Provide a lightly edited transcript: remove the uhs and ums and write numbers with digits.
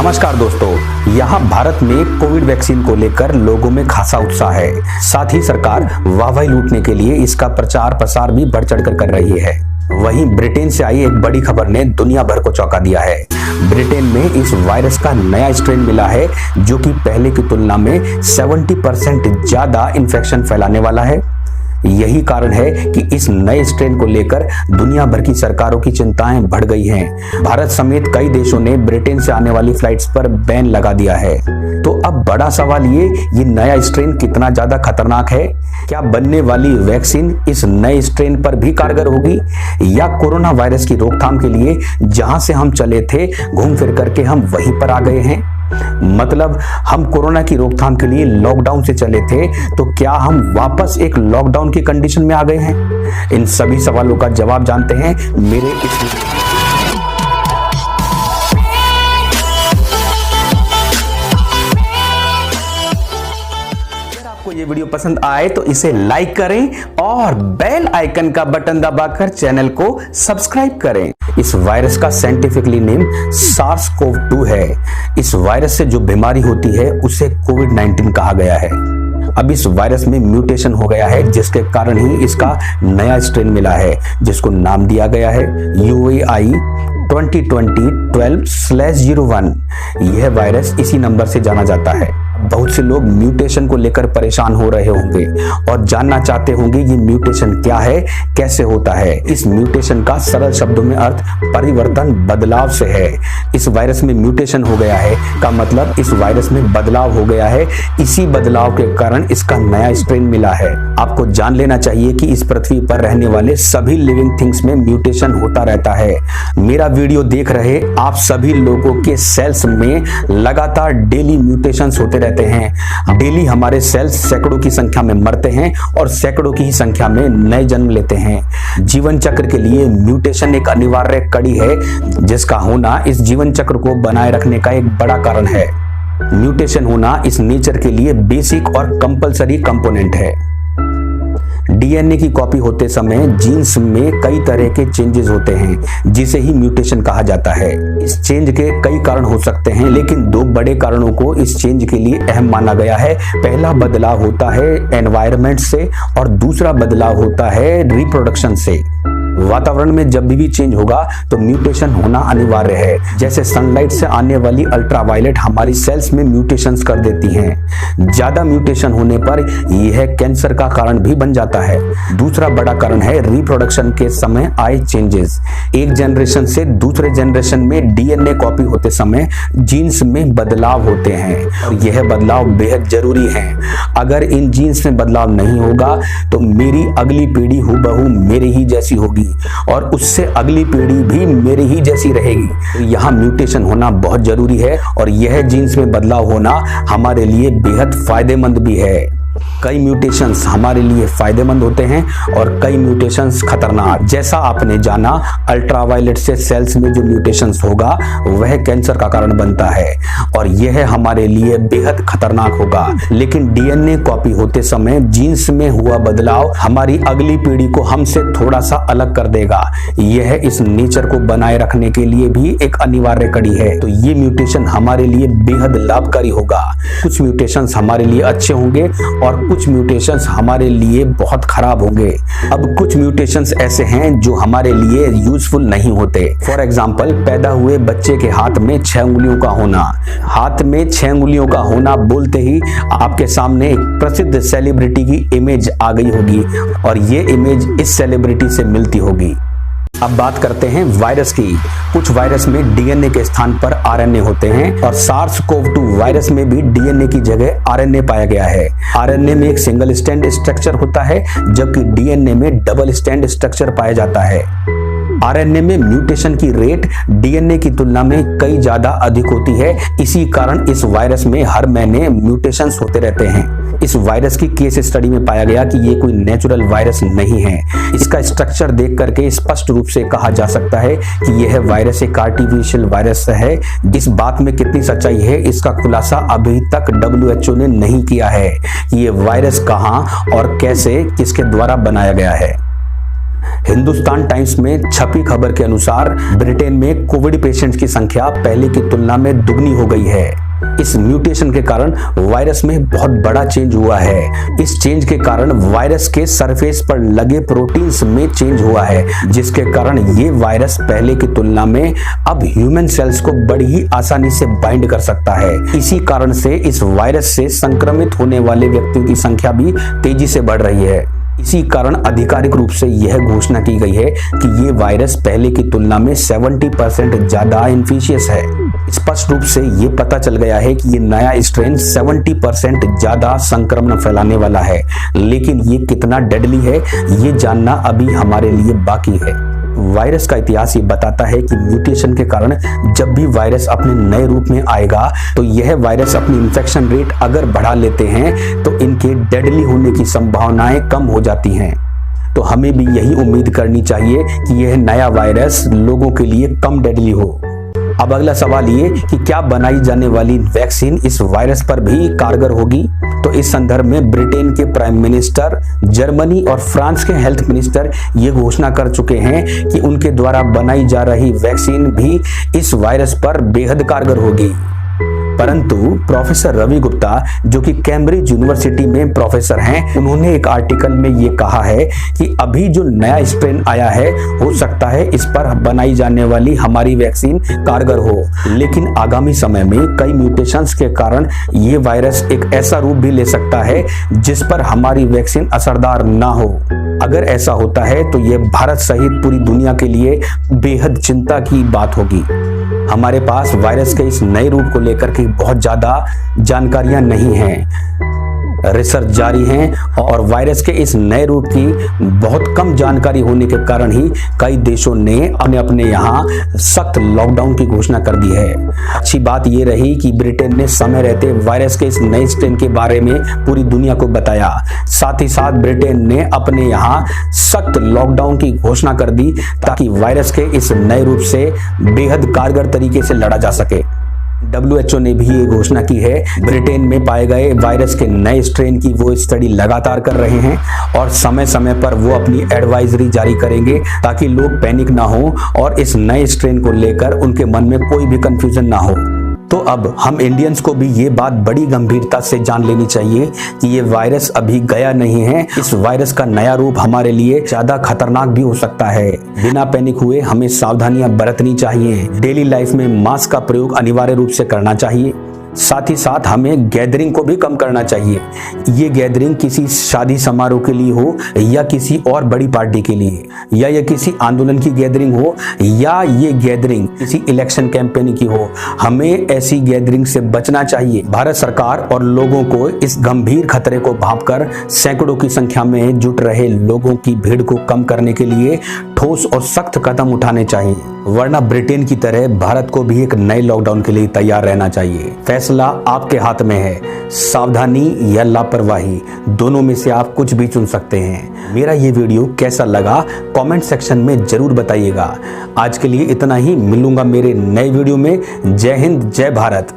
नमस्कार दोस्तों, यहाँ भारत में कोविड वैक्सीन को लेकर लोगों में खासा उत्साह है। साथ ही सरकार वाहवाही लूटने के लिए इसका प्रचार प्रसार भी बढ़ चढ़कर कर रही है। वहीं ब्रिटेन से आई एक बड़ी खबर ने दुनिया भर को चौंका दिया है। ब्रिटेन में इस वायरस का नया स्ट्रेन मिला है जो कि पहले की तुलना में 70% ज्यादा इन्फेक्शन फैलाने वाला है। यही कारण है कि इस नए स्ट्रेन को लेकर दुनिया भर की सरकारों की चिंताएं बढ़ गई हैं। भारत समेत कई देशों ने ब्रिटेन से आने वाली फ्लाइट्स पर बैन लगा दिया है। तो अब बड़ा सवाल ये नया स्ट्रेन कितना ज्यादा खतरनाक है? क्या बनने वाली वैक्सीन इस नए स्ट्रेन पर भी कारगर होगी, या कोरोना वायरस की रोकथाम के लिए जहां से हम चले थे घूम फिर करके हम वहीं पर आ गए हैं? मतलब हम कोरोना की रोकथाम के लिए लॉकडाउन से चले थे, तो क्या हम वापस एक लॉकडाउन की कंडीशन में आ गए हैं? इन सभी सवालों का जवाब जानते हैं मेरे इस ये वीडियो पसंद आए तो इसे लाइक करें और बेल आइकन का बटन दबाकर चैनल को सब्सक्राइब करें। इस वायरस का साइंटिफिकली नेम SARS-CoV-2 है। इस वायरस से जो बीमारी होती है उसे कोविड-19 कहा गया है। अब इस वायरस में म्यूटेशन हो गया है जिसके कारण ही इसका नया स्ट्रेन मिला है जिसको नाम दिया गया है UAI 2020-12/01। यह वायरस इसी नंबर से जाना जाता है। बहुत से लोग म्यूटेशन को लेकर परेशान हो रहे होंगे और जानना चाहते होंगे ये म्यूटेशन क्या है, कैसे होता है। इस म्यूटेशन का सरल शब्दों में अर्थ परिवर्तन, बदलाव से है। इस वायरस में म्यूटेशन हो गया है का मतलब इस वायरस में बदलाव हो गया है। इसी बदलाव के कारण इसका नया स्ट्रेन मिला है। आपको जान लेना चाहिए कि इस पृथ्वी पर रहने वाले सभी लिविंग थिंग्स में म्यूटेशन होता रहता है। मेरा वीडियो देख रहे आप सभी लोगों के सेल्स में लगातार डेली म्यूटेशंस होते रहते हैं। डेली हमारे सेल्स सैकड़ों की संख्या में मरते हैं और सैकड़ों की ही संख्या में नए जन्म लेते हैं। जीवन चक्र के लिए म्यूटेशन एक अनिवार्य कड़ी है जिसका होना इस जीवन चक्र को बनाए रखने का एक बड़ा कारण है। म्यूटेशन होना इस नेचर के लिए बेसिक और कंपलसरी कंपोनेंट है। डीएनए की कॉपी होते समय जीन्स में कई तरह के चेंजेस होते हैं जिसे ही म्यूटेशन कहा जाता है। इस चेंज के कई कारण हो सकते हैं लेकिन दो बड़े कारणों को इस चेंज के लिए अहम माना गया है। पहला बदलाव होता है एनवायरनमेंट से और दूसरा बदलाव होता है रिप्रोडक्शन से। वातावरण में जब भी चेंज होगा तो म्यूटेशन होना अनिवार्य है। जैसे सनलाइट से आने वाली अल्ट्रावायलेट हमारी सेल्स में म्यूटेशंस कर देती हैं। ज्यादा म्यूटेशन होने पर यह कैंसर का कारण भी बन जाता है। दूसरा बड़ा कारण है रिप्रोडक्शन के समय आए चेंजेस। एक जनरेशन से दूसरे जनरेशन में डीएनए कॉपी होते समय जीन्स में बदलाव होते हैं और यह बदलाव बेहद जरूरी है। अगर इन जीन्स में बदलाव नहीं होगा तो मेरी अगली पीढ़ी हूबहू मेरे ही जैसी होगी और उससे अगली पीढ़ी भी मेरी ही जैसी रहेगी। तो यहाँ म्यूटेशन होना बहुत जरूरी है और यह जीन्स में बदलाव होना हमारे लिए बेहद फायदेमंद भी है। कई म्यूटेशंस हमारे लिए फायदेमंद होते हैं और कई म्यूटेशंस खतरनाक। जैसा आपने जाना अल्ट्रावायलेट से सेल्स में जो म्यूटेशंस होगा वह कैंसर का कारण बनता है और यह हमारे लिए बेहद खतरनाक होगा। लेकिन डीएनए कॉपी होते समय जीन्स में हुआ बदलाव हमारी अगली पीढ़ी को हमसे थोड़ा सा अलग कर देगा। यह इस नेचर को बनाए रखने के लिए भी एक अनिवार्य कड़ी है। तो ये म्यूटेशन हमारे लिए बेहद लाभकारी होगा। कुछ म्यूटेशंस हमारे लिए अच्छे होंगे और कुछ म्यूटेशंस हमारे लिए बहुत खराब होंगे। अब कुछ म्यूटेशंस ऐसे हैं जो हमारे लिए यूजफुल नहीं होते। फॉर एग्जांपल, पैदा हुए बच्चे के हाथ में 6 उंगलियों का होना। हाथ में 6 उंगलियों का होना बोलते ही आपके सामने एक प्रसिद्ध सेलिब्रिटी की इमेज आ गई होगी और ये इमेज इस सेलिब्रिटी से मिलती होगी। अब बात करते हैं वायरस की। कुछ वायरस में डीएनए के स्थान पर आरएनए होते हैं और SARS-CoV-2 वायरस में भी डीएनए की जगह आरएनए पाया गया है। आरएनए में एक सिंगल स्ट्रैंड स्ट्रक्चर होता है जबकि डीएनए में डबल स्ट्रैंड स्ट्रक्चर पाया जाता है। आरएनए में म्यूटेशन की रेट डीएनए की तुलना में कई ज्यादा अधिक होती है। इसी कारण इस वायरस में हर महीने म्यूटेशंस होते रहते हैं। इस वायरस की केस स्टडी में पाया गया कि ये कोई नेचुरल वायरस नहीं है। इसका स्ट्रक्चर देख करके स्पष्ट रूप से कहा जा सकता है कि यह वायरस एक आर्टिफिशियल वायरस है। इस बात में कितनी सच्चाई है इसका खुलासा अभी तक WHO ने नहीं किया है कि ये वायरस कहां और कैसे किसके द्वारा बनाया गया है। हिंदुस्तान टाइम्स में छपी खबर के अनुसार ब्रिटेन में कोविड पेशेंट्स की संख्या पहले की तुलना में दुगनी हो गई है। इस म्यूटेशन के कारण वायरस में बहुत बड़ा चेंज हुआ है। इस चेंज के कारण वायरस के सरफेस पर लगे प्रोटीन्स में चेंज हुआ है, जिसके कारण ये वायरस पहले की तुलना में अब ह्यूमन सेल्स को बड़ी ही आसानी से बाइंड कर सकता है। इसी कारण से इस वायरस से संक्रमित होने वाले व्यक्तियों की संख्या भी तेजी से बढ़ रही है। इसी कारण आधिकारिक रूप से यह घोषणा की गई है कि ये वायरस पहले की तुलना में 70% ज्यादा इन्फिशियस है। स्पष्ट रूप से ये पता चल गया है कि ये नया स्ट्रेन 70% ज्यादा संक्रमण फैलाने वाला है, लेकिन ये कितना डेडली है ये जानना अभी हमारे लिए बाकी है। वायरस का इतिहास ये बताता है कि म्यूटेशन के कारण जब भी वायरस अपने नए रूप में आएगा तो यह वायरस अपनी इन्फेक्शन रेट अगर बढ़ा लेते हैं तो इनके डेडली होने की संभावनाएं कम हो जाती हैं। तो हमें भी यही उम्मीद करनी चाहिए कि यह नया वायरस लोगों के लिए कम डेडली हो। अब अगला सवाल ये कि क्या बनाई जाने वाली वैक्सीन इस वायरस पर भी कारगर होगी? तो इस संदर्भ में ब्रिटेन के प्राइम मिनिस्टर, जर्मनी और फ्रांस के हेल्थ मिनिस्टर ये घोषणा कर चुके हैं कि उनके द्वारा बनाई जा रही वैक्सीन भी इस वायरस पर बेहद कारगर होगी। परंतु प्रोफेसर रवि गुप्ता, जो कि कैम्ब्रिज यूनिवर्सिटी में प्रोफेसर हैं, उन्होंने एक आर्टिकल में ये कहा है कि अभी जो नया स्ट्रेन आया है हो सकता है इस पर बनाई जाने वाली हमारी वैक्सीन कारगर हो, लेकिन आगामी समय में कई म्यूटेशंस के कारण ये वायरस एक ऐसा रूप भी ले सकता है जिस पर हमारी वैक्सीन असरदार ना हो। अगर ऐसा होता है तो ये भारत सहित पूरी दुनिया के लिए बेहद चिंता की बात होगी। हमारे पास वायरस के इस नए रूप को लेकर के बहुत ज्यादा जानकारियां नहीं हैं, रिसर्च जारी है और वायरस के इस नए रूप की बहुत कम जानकारी होने के कारण ही कई देशों ने अपने यहाँ सख्त लॉकडाउन की घोषणा कर दी है। अच्छी बात यह रही कि ब्रिटेन ने समय रहते वायरस के इस नए स्ट्रेन के बारे में पूरी दुनिया को बताया। साथ ही साथ ब्रिटेन ने अपने यहाँ सख्त लॉकडाउन की घोषणा कर दी ताकि वायरस के इस नए रूप से बेहद कारगर तरीके से लड़ा जा सके। WHO ने भी ये घोषणा की है। ब्रिटेन में पाए गए वायरस के नए स्ट्रेन की वो स्टडी लगातार कर रहे हैं और समय समय पर वो अपनी एडवाइजरी जारी करेंगे ताकि लोग पैनिक ना हो और इस नए स्ट्रेन को लेकर उनके मन में कोई भी कंफ्यूजन ना हो। तो अब हम इंडियंस को भी ये बात बड़ी गंभीरता से जान लेनी चाहिए कि ये वायरस अभी गया नहीं है। इस वायरस का नया रूप हमारे लिए ज्यादा खतरनाक भी हो सकता है। बिना पैनिक हुए हमें सावधानियां बरतनी चाहिए। डेली लाइफ में मास्क का प्रयोग अनिवार्य रूप से करना चाहिए। साथ ही साथ हमें गैदरिंग को भी कम करना चाहिए। ये गैदरिंग किसी शादी समारोह के लिए हो या किसी और बड़ी पार्टी के लिए, या ये किसी आंदोलन की गैदरिंग हो या ये गैदरिंग किसी इलेक्शन कैंपेन की हो, हमें ऐसी गैदरिंग से बचना चाहिए। भारत सरकार और लोगों को इस गंभीर खतरे को भांपकर सैकड़ों की संख्या में जुट रहे लोगों की भीड़ को कम करने के लिए ठोस और सख्त कदम उठाने चाहिए, वरना ब्रिटेन की तरह भारत को भी एक नए लॉकडाउन के लिए तैयार रहना चाहिए। फैसला आपके हाथ में है। सावधानी या लापरवाही, दोनों में से आप कुछ भी चुन सकते हैं। मेरा ये वीडियो कैसा लगा कमेंट सेक्शन में जरूर बताइएगा। आज के लिए इतना ही, मिलूंगा मेरे नए वीडियो में। जय हिंद, जय भारत।